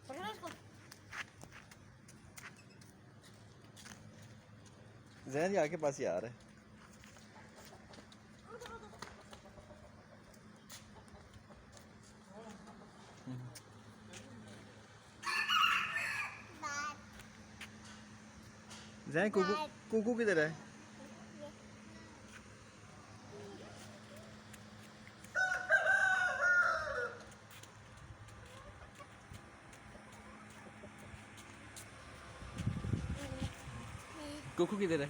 पकड़ो इसको। जैन जी आके पास ही आ रहा है। जैन कुकू कुकू किधर है? कुकू किधर है?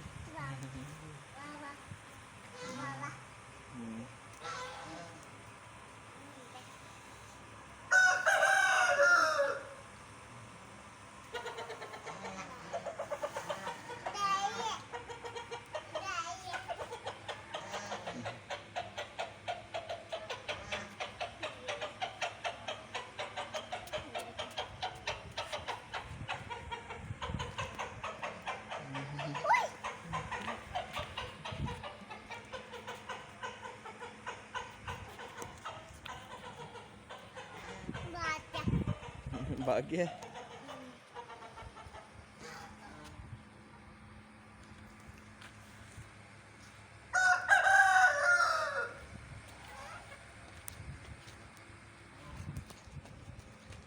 भाग गया।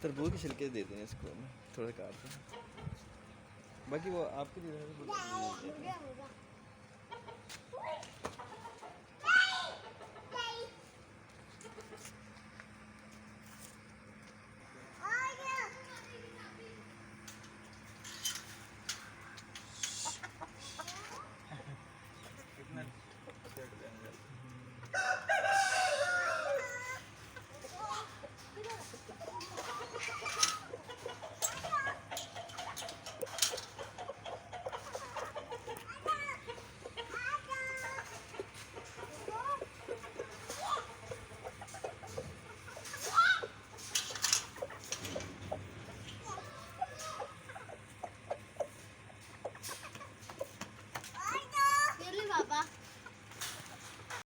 तरबूज के छिलके देते हैं इसको ना, थोड़ा काट के, बाकी वो आपके लिए